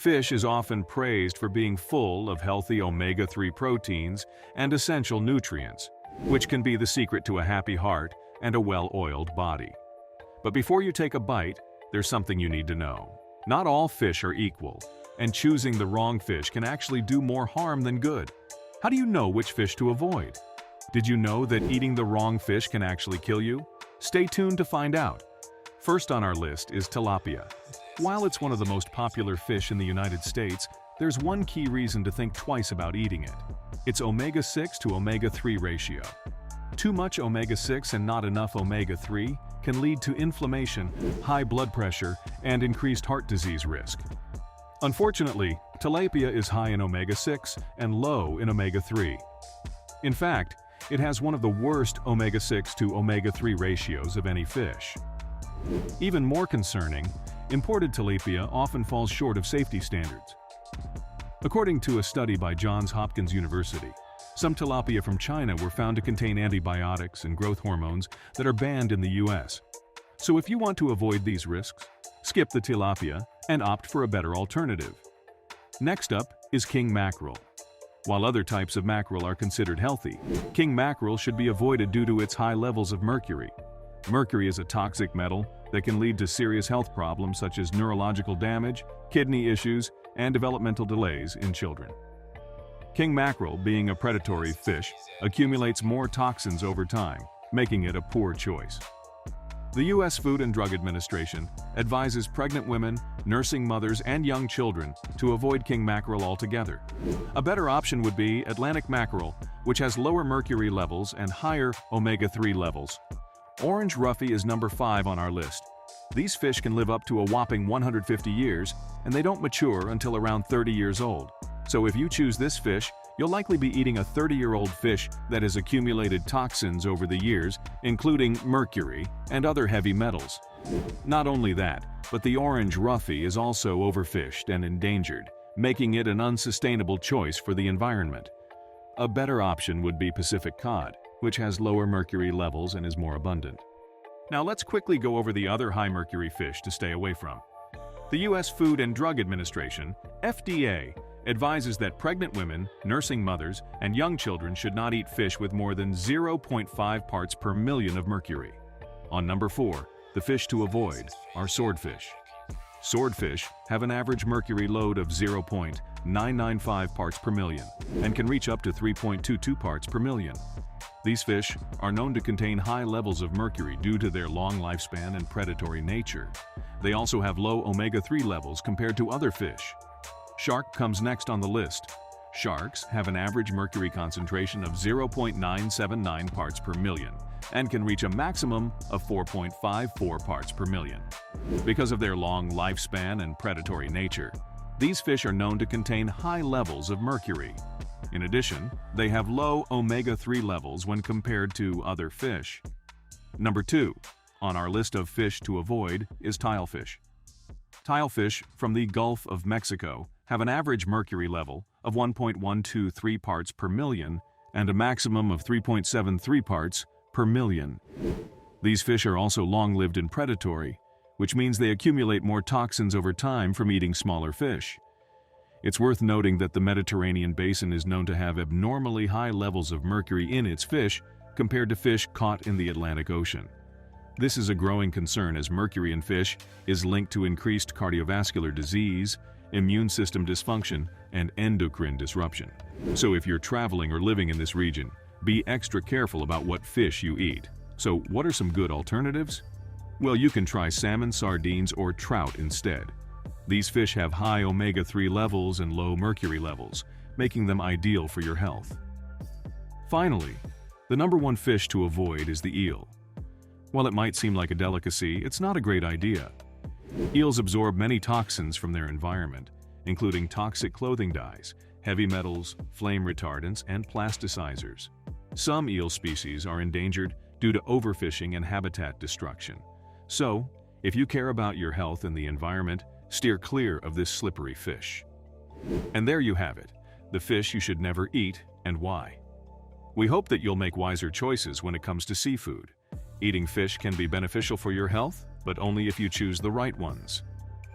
Fish is often praised for being full of healthy omega-3 proteins and essential nutrients, which can be the secret to a happy heart and a well-oiled body. But before you take a bite, there's something you need to know. Not all fish are equal, and choosing the wrong fish can actually do more harm than good. How do you know which fish to avoid? Did you know that eating the wrong fish can actually kill you? Stay tuned to find out. First on our list is tilapia. While it's one of the most popular fish in the United States, there's one key reason to think twice about eating it. Its omega-6 to omega-3 ratio. Too much omega-6 and not enough omega-3 can lead to inflammation, high blood pressure, and increased heart disease risk. Unfortunately, tilapia is high in omega-6 and low in omega-3. In fact, it has one of the worst omega-6 to omega-3 ratios of any fish. Even more concerning, imported tilapia often falls short of safety standards. According to a study by Johns Hopkins University, some tilapia from China were found to contain antibiotics and growth hormones that are banned in the US. So if you want to avoid these risks, skip the tilapia and opt for a better alternative. Next up is king mackerel. While other types of mackerel are considered healthy, king mackerel should be avoided due to its high levels of mercury. Mercury is a toxic metal that can lead to serious health problems such as neurological damage, kidney issues, and developmental delays in children. King mackerel, being a predatory fish, accumulates more toxins over time, making it a poor choice. The U.S. Food and Drug Administration advises pregnant women, nursing mothers, and young children to avoid king mackerel altogether. A better option would be Atlantic mackerel, which has lower mercury levels and higher omega-3 levels. Orange roughy is number 5 on our list. These fish can live up to a whopping 150 years, and they don't mature until around 30 years old. So if you choose this fish, you'll likely be eating a 30-year-old fish that has accumulated toxins over the years, including mercury and other heavy metals. Not only that, but the orange roughy is also overfished and endangered, making it an unsustainable choice for the environment. A better option would be Pacific cod, which has lower mercury levels and is more abundant. Now let's quickly go over the other high mercury fish to stay away from. The U.S. Food and Drug Administration, FDA, advises that pregnant women, nursing mothers, and young children should not eat fish with more than 0.5 parts per million of mercury. On number 4, the fish to avoid are swordfish. Swordfish have an average mercury load of 0.995 parts per million and can reach up to 3.22 parts per million. These fish are known to contain high levels of mercury due to their long lifespan and predatory nature. They also have low omega-3 levels compared to other fish. Shark comes next on the list. Sharks have an average mercury concentration of 0.979 parts per million and can reach a maximum of 4.54 parts per million. Because of their long lifespan and predatory nature, these fish are known to contain high levels of mercury. In addition, they have low omega-3 levels when compared to other fish. Number 2 on our list of fish to avoid is tilefish. Tilefish from the Gulf of Mexico have an average mercury level of 1.123 parts per million and a maximum of 3.73 parts per million. These fish are also long-lived and predatory, which means they accumulate more toxins over time from eating smaller fish. It's worth noting that the Mediterranean basin is known to have abnormally high levels of mercury in its fish compared to fish caught in the Atlantic Ocean. This is a growing concern as mercury in fish is linked to increased cardiovascular disease, immune system dysfunction, and endocrine disruption. So if you're traveling or living in this region, be extra careful about what fish you eat. So what are some good alternatives? Well, you can try salmon, sardines, or trout instead. These fish have high omega-3 levels and low mercury levels, making them ideal for your health. Finally, the number 1 fish to avoid is the eel. While it might seem like a delicacy, it's not a great idea. Eels absorb many toxins from their environment, including toxic clothing dyes, heavy metals, flame retardants, and plasticizers. Some eel species are endangered due to overfishing and habitat destruction. So, if you care about your health and the environment, steer clear of this slippery fish. And there you have it, the fish you should never eat and why. We hope that you'll make wiser choices when it comes to seafood. Eating fish can be beneficial for your health, but only if you choose the right ones.